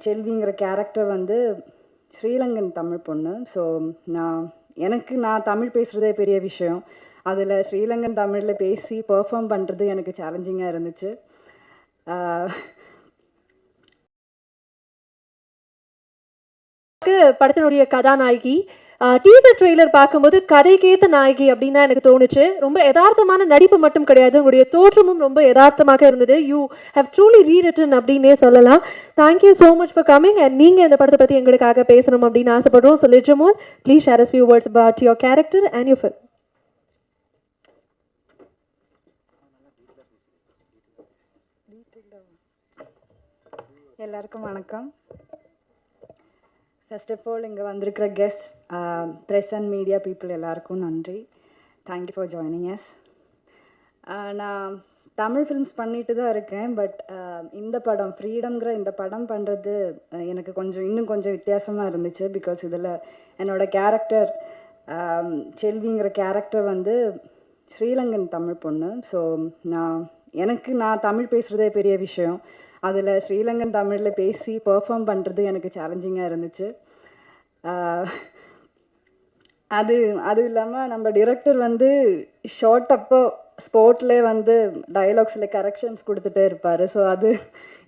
செல்விங்கிற character வந்து ஸ்ரீலங்கன் தமிழ் பொண்ணு. So நான் தமிழ் பேசுகிறதே பெரிய விஷயம். அதில் ஸ்ரீலங்கன் தமிழில் பேசி பெர்ஃபார்ம் பண்ணுறது எனக்கு சேலஞ்சிங்காக இருந்துச்சு. படத்தினுடைய கதாநாயகி டீசர் ட்ரெய்லர் பார்க்கும்போது கதைக்கேத்த நாயகி அப்படின்னு தான் எனக்கு தோணுச்சு. ரொம்ப யதார்த்தமான நடிப்பு மட்டும் கிடையாது, உங்களுடைய தோற்றமும் ரொம்ப யதார்த்தமாக இருந்தது. யூ ஹவ் ட்ரூலி ரீரிட்டன் அப்படின்னே சொல்லலாம். Thank you so much for coming and நீங்கள் இந்த படத்தை பற்றி எங்களுக்காக பேசணும் அப்படின்னு ஆசைப்படுறோம். ஸோ லிட்ரமோர் please share us few words about your character and your film. எல்லாருக்கும் வணக்கம். ஃபர்ஸ்ட் ஆஃப் ஆல் இங்கே வந்திருக்கிற guest, press and media people எல்லாருக்கும் நன்றி. Thank you for joining us. நான் தமிழ் ஃபிலிம்ஸ் பண்ணிட்டு தான் இருக்கேன். பட் இந்த படம் ஃப்ரீடம்ங்கிற இந்த படம் பண்ணுறது எனக்கு இன்னும் கொஞ்சம் வித்தியாசமாக இருந்துச்சு. பிகாஸ் இதில் என்னோடய கேரக்டர் செல்விங்கிற கேரக்டர் வந்து ஸ்ரீலங்கன் தமிழ் பொண்ணு. ஸோ நான் தமிழ் பேசுகிறதே பெரிய விஷயம். அதில் ஸ்ரீலங்கன் தமிழில் பேசி பெர்ஃபார்ம் பண்ணுறது எனக்கு சேலஞ்சிங்காக இருந்துச்சு. அது இல்லாமல் நம்ம டிரெக்டர் வந்து ஷார்ட் அப்போ ஸ்போர்ட்லேயே வந்து டைலாக்ஸில் கரெக்ஷன்ஸ் கொடுத்துட்டே இருப்பார். ஸோ அது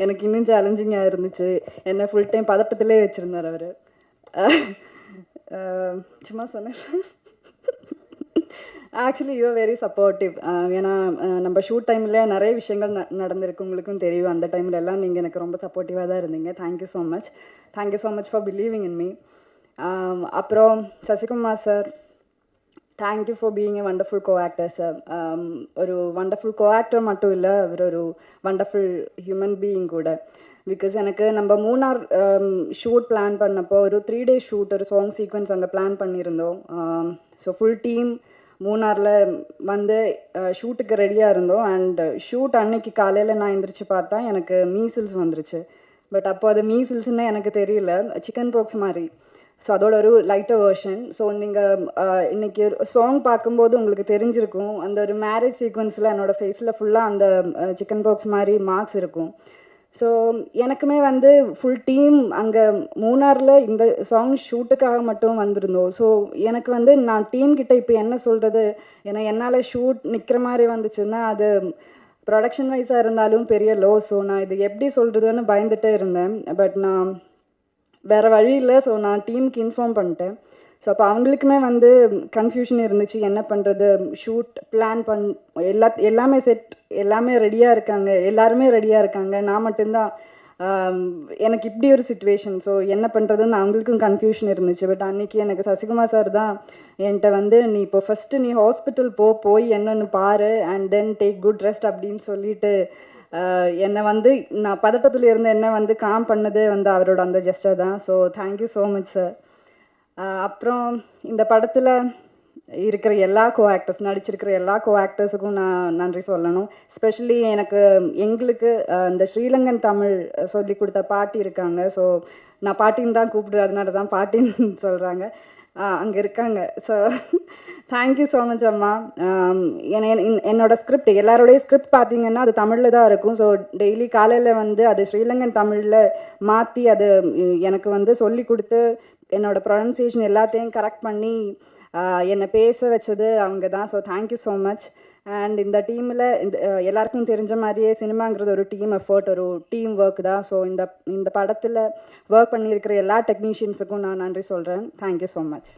எனக்கு இன்னும் சேலஞ்சிங்காக இருந்துச்சு. என்னை ஃபுல் டைம் பதட்டத்திலே வச்சுருந்தார் அவர். சும்மா சொன்னேன். Actually you are very supportive. ஏன்னா நம்ம ஷூட் டைமில் நிறைய விஷயங்கள் நடந்திருக்கு, உங்களுக்கும் தெரியும். அந்த டைமில் எல்லாம் நீங்கள் எனக்கு ரொம்ப சப்போர்ட்டிவாக தான் இருந்தீங்க. Thank you so much. Thank you so much for believing in me. அப்புறம் Sasikumar sir, thank you for being a wonderful co actor sir. ஒரு வண்டர்ஃபுல் கோ ஆக்டர் மட்டும் இல்லை, அவர் ஒரு வண்டர்ஃபுல் ஹியூமன் பீயிங் கூட. பிகாஸ் எனக்கு நம்ம மூணார் ஷூட் பிளான் பண்ணப்போ ஒரு 3 days ஷூட், ஒரு சாங் சீக்வன்ஸ் அங்கே பிளான் பண்ணியிருந்தோம். ஸோ ஃபுல் டீம் மூணாரில் வந்து ஷூட்டுக்கு ரெடியாக இருந்தோம். அண்ட் ஷூட் அன்னைக்கு காலையில் நான் எந்திரிச்சு பார்த்தா எனக்கு மீசில்ஸ் வந்துருச்சு. பட் அப்போ அது மீசில்ஸ்ன்னு எனக்கு தெரியல, சிக்கன் பாக்ஸ் மாதிரி. ஸோ அதோட ஒரு லைட்டர் வேர்ஷன். ஸோ நீங்கள் இன்றைக்கி சாங் பார்க்கும்போது உங்களுக்கு தெரிஞ்சிருக்கும், அந்த ஒரு மேரேஜ் சீக்வன்ஸில் என்னோடய ஃபேஸில் ஃபுல்லாக அந்த சிக்கன் பாக்ஸ் மாதிரி மார்க்ஸ் இருக்கும். ஸோ எனக்குமே வந்து ஃபுல் டீம் அங்கே மூணாரில் இந்த சாங் ஷூட்டுக்காக மட்டும் வந்திருந்தோம். ஸோ எனக்கு வந்து நான் டீம்கிட்ட இப்போ என்ன சொல்கிறது, ஏன்னா என்னால் ஷூட் நிற்கிற மாதிரி வந்துச்சுன்னா அது ப்ரொடக்ஷன் வைஸாக இருந்தாலும் பெரிய லோ. ஸோ நான் இது எப்படி சொல்கிறதுன்னு பயந்துகிட்டே இருந்தேன். பட் நான் வேறு வழி இல்லை. ஸோ நான் டீமுக்கு இன்ஃபார்ம் பண்ணிட்டேன். ஸோ அப்போ அவங்களுக்குமே வந்து கன்ஃபியூஷன் இருந்துச்சு, என்ன பண்ணுறது. ஷூட் பிளான் எல்லாமே செட், எல்லாமே ரெடியாக இருக்காங்க, எல்லாருமே ரெடியாக இருக்காங்க. நான் மட்டும்தான் எனக்கு இப்படி ஒரு சுச்சுவேஷன். ஸோ என்ன பண்ணுறதுன்னு அவங்களுக்கும் கன்ஃபியூஷன் இருந்துச்சு. பட் அன்றைக்கி எனக்கு சசிகுமார் சார் தான் என்கிட்ட வந்து, நீ இப்போ ஃபஸ்ட்டு நீ ஹாஸ்பிட்டல் போய் என்னென்னு பாரு and then take good rest அப்படின்னு சொல்லிட்டு என்னை வந்து நான் பதட்டத்தில் இருந்த என்னை வந்து காம் பண்ணதே வந்து அவரோட அந்த ஜெஸ்டர் தான். So thank you so much sir. அப்புறம் இந்த படத்தில் இருக்கிற எல்லா நடிச்சிருக்கிற எல்லா கோ ஆக்டர்ஸுக்கும் நான் நன்றி சொல்லணும். ஸ்பெஷலி எங்களுக்கு இந்த ஸ்ரீலங்கன் தமிழ் சொல்லி கொடுத்த பாட்டி இருக்காங்க. ஸோ நான் பாட்டின்னு தான் கூப்பிடுவேன், அதனால தான் பாட்டின்னு சொல்கிறாங்க, அங்கே இருக்காங்க. ஸோ தேங்க்யூ ஸோ மச் அம்மா. என்னோட ஸ்கிரிப்ட், எல்லாரோடைய ஸ்கிரிப்ட் பார்த்தீங்கன்னா அது தமிழில் தான் இருக்கும். ஸோ டெய்லி காலையில் வந்து அது ஸ்ரீலங்கன் தமிழில் மாற்றி அது எனக்கு வந்து சொல்லி கொடுத்து என்னோடய ப்ரொனன்சியேஷன் எல்லாத்தையும் கரெக்ட் பண்ணி என்னை பேச வச்சது அவங்க தான். So thank you so much. And இந்த டீமில் எல்லாருக்கும் தெரிஞ்ச மாதிரியே சினிமாங்கிறது ஒரு டீம் எஃபர்ட், ஒரு டீம் ஒர்க் தான். ஸோ இந்த படத்தில் ஒர்க் பண்ணியிருக்கிற எல்லா டெக்னீஷியன்ஸுக்கும் நான் நன்றி சொல்கிறேன். Thank you so much.